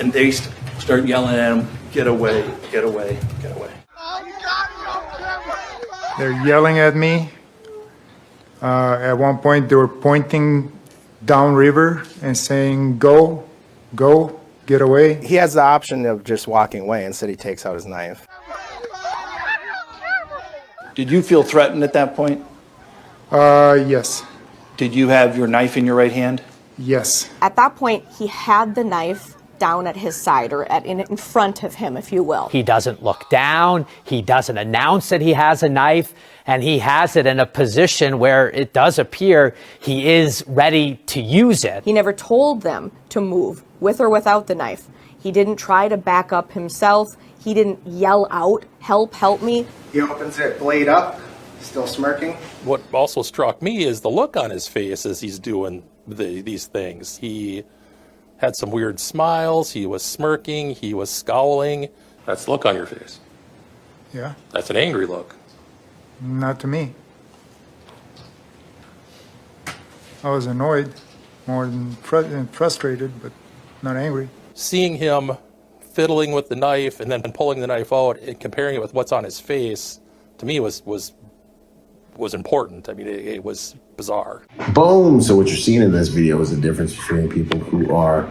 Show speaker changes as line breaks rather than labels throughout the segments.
and they start yelling at him, "Get away, get away, get away."
They're yelling at me. At one point, they were pointing downriver and saying, "Go, go, get away."
He has the option of just walking away. Instead, he takes out his knife.
Did you feel threatened at that point?
Yes,
Did you have your knife in your right hand?
yes.
At that point, he had the knife down at his side, or in front of him, if you will.
He doesn't look down. He doesn't announce that he has a knife, and he has it in a position where it does appear he is ready to use it.
He never told them to move, with or without the knife. He didn't try to back up himself. He didn't yell out, "Help, help me."
He opens it, blade up, still smirking.
What also struck me is the look on his face as he's doing these things. He had some weird smiles. He was smirking. He was scowling. That's the look on your face.
Yeah,
That's an angry look.
not to me. I was annoyed, more than frustrated, but not angry.
Seeing him fiddling with the knife and then pulling the knife out and comparing it with what's on his face, to me was important. I mean, it was bizarre.
Boom! So what you're seeing in this video is the difference between people who are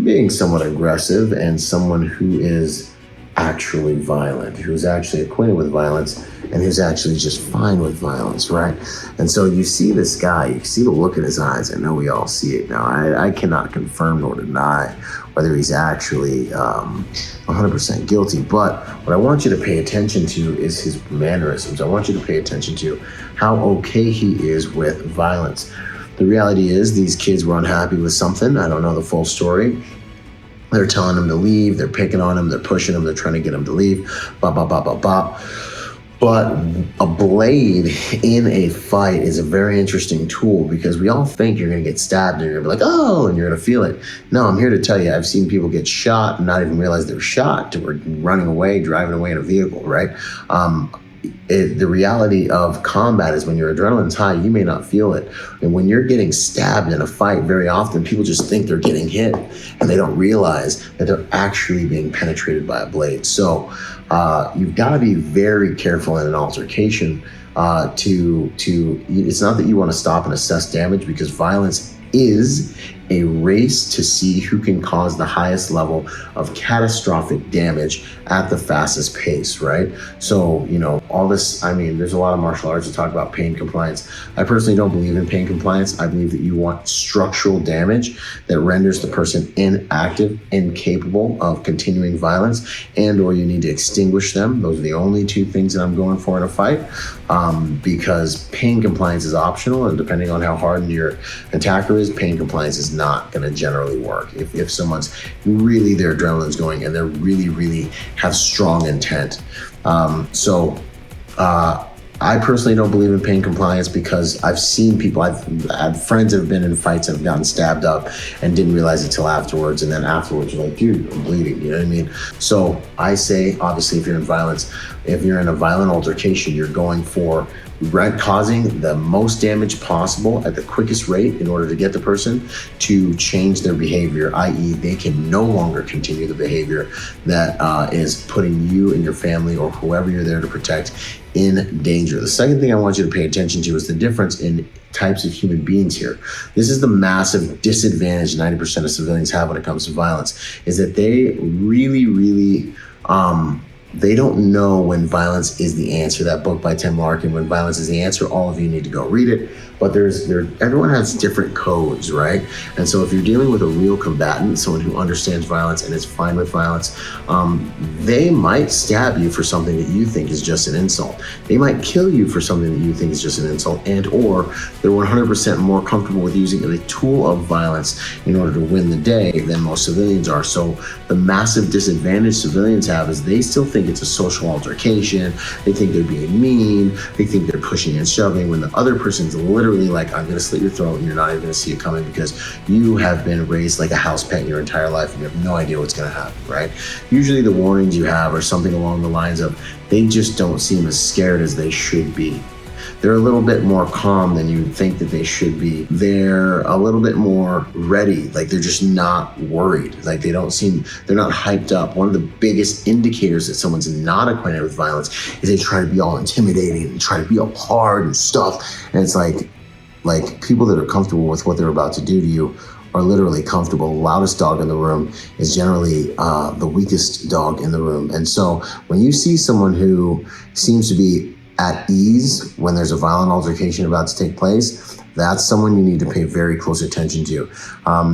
being somewhat aggressive and someone who is actually violent, who's actually acquainted with violence, and who's actually just fine with violence, right? And so you see this guy, you see the look in his eyes. I know we all see it now. I cannot confirm nor deny whether he's actually 100% guilty, but what I want you to pay attention to is his mannerisms. I want you to pay attention to how okay he is with violence. The reality is these kids were unhappy with something. I don't know the full story. They're telling him to leave, they're picking on him, they're pushing him, they're trying to get him to leave, bop, bop, bop, bop, bop. But a blade in a fight is a very interesting tool because we all think you're gonna get stabbed and you're gonna be like, oh, and you're gonna feel it. No, I'm here to tell you, I've seen people get shot and not even realize they were shot, to running away, driving away in a vehicle, right? The reality of combat is when your adrenaline's high, you may not feel it. And when you're getting stabbed in a fight, very often people just think they're getting hit and they don't realize that they're actually being penetrated by a blade. So you've got to be very careful in an altercation it's not that you want to stop and assess damage, because violence is a race to see who can cause the highest level of catastrophic damage at the fastest pace, right? So, all this, there's a lot of martial arts that talk about pain compliance. I personally don't believe in pain compliance. I believe that you want structural damage that renders the person inactive, incapable of continuing violence, and or you need to extinguish them. Those are the only two things that I'm going for in a fight, because pain compliance is optional, and depending on how hardened your attacker is, pain compliance is not going to generally work. If someone's really, their adrenaline's going and they're really have strong intent. I personally don't believe in pain compliance because I've seen people, I've had friends that have been in fights and have gotten stabbed up and didn't realize it till afterwards. And then afterwards you're like, dude, I'm bleeding, you know what I mean? So I say, obviously, if you're in violence, if you're in a violent altercation, you're going for causing the most damage possible at the quickest rate in order to get the person to change their behavior, i.e. they can no longer continue the behavior that is putting you and your family or whoever you're there to protect in danger. The second thing I want you to pay attention to is the difference in types of human beings here. This is the massive disadvantage 90% of civilians have when it comes to violence, is that they really they don't know when violence is the answer. That book by Tim Larkin, When Violence is the Answer, all of you need to go read it. But everyone has different codes, right? And so if you're dealing with a real combatant, someone who understands violence and is fine with violence, they might stab you for something that you think is just an insult. They might kill you for something that you think is just an insult, and or they're 100% more comfortable with using a tool of violence in order to win the day than most civilians are. So the massive disadvantage civilians have is they still think it's a social altercation. They think they're being mean. They think they're pushing and shoving, when the other person's literally like, I'm gonna slit your throat and you're not even gonna see it coming because you have been raised like a house pet your entire life and you have no idea what's gonna happen, right? Usually the warnings you have are something along the lines of, they just don't seem as scared as they should be. they're a little bit more calm than you would think that they should be. They're a little bit more ready, like they're just not worried. Like they're not hyped up. One of the biggest indicators that someone's not acquainted with violence is they try to be all intimidating and try to be all hard and stuff. And it's like people that are comfortable with what they're about to do to you are literally comfortable. The loudest dog in the room is generally the weakest dog in the room. And so when you see someone who seems to be at ease when there's a violent altercation about to take place, that's someone you need to pay very close attention to.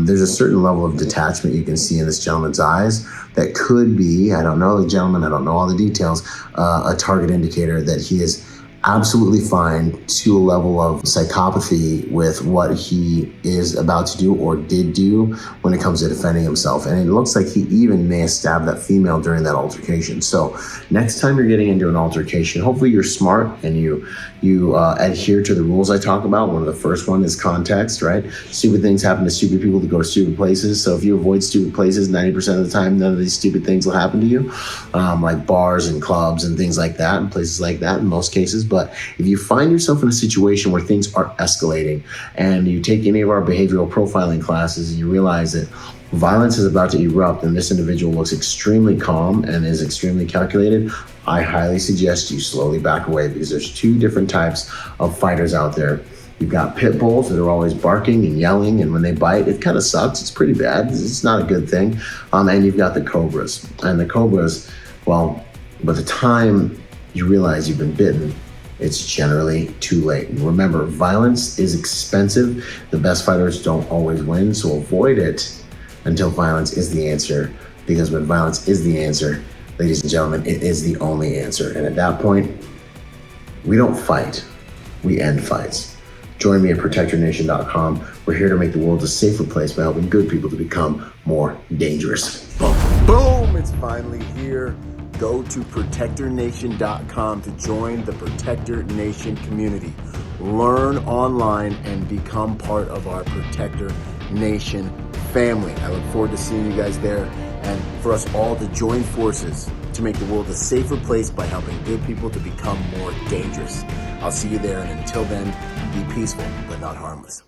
There's a certain level of detachment you can see in this gentleman's eyes that could be, I don't know the gentleman, I don't know all the details, a target indicator that he is absolutely fine to a level of psychopathy with what he is about to do or did do when it comes to defending himself. And it looks like he even may have stabbed that female during that altercation. So next time you're getting into an altercation, hopefully you're smart and you adhere to the rules I talk about. One of the first one is context, right? Stupid things happen to stupid people to go to stupid places. So if you avoid stupid places, 90% of the time, none of these stupid things will happen to you, like bars and clubs and things like that and places like that in most cases. But if you find yourself in a situation where things are escalating and you take any of our behavioral profiling classes and you realize that violence is about to erupt and this individual looks extremely calm and is extremely calculated, I highly suggest you slowly back away, because there's two different types of fighters out there. You've got pit bulls that are always barking and yelling, and when they bite, it kind of sucks. It's pretty bad. It's not a good thing. And you've got the cobras. And the cobras, well, by the time you realize you've been bitten, it's generally too late. And remember, violence is expensive. The best fighters don't always win, so avoid it until violence is the answer. Because when violence is the answer, ladies and gentlemen, it is the only answer. And at that point, we don't fight, we end fights. Join me at protectyournation.com. We're here to make the world a safer place by helping good people to become more dangerous. Boom, boom, it's finally here. Go to protectyournation.com to join the Protector Nation community. Learn online and become part of our Protector Nation family. I look forward to seeing you guys there and for us all to join forces to make the world a safer place by helping good people to become more dangerous. I'll see you there, and until then, be peaceful but not harmless.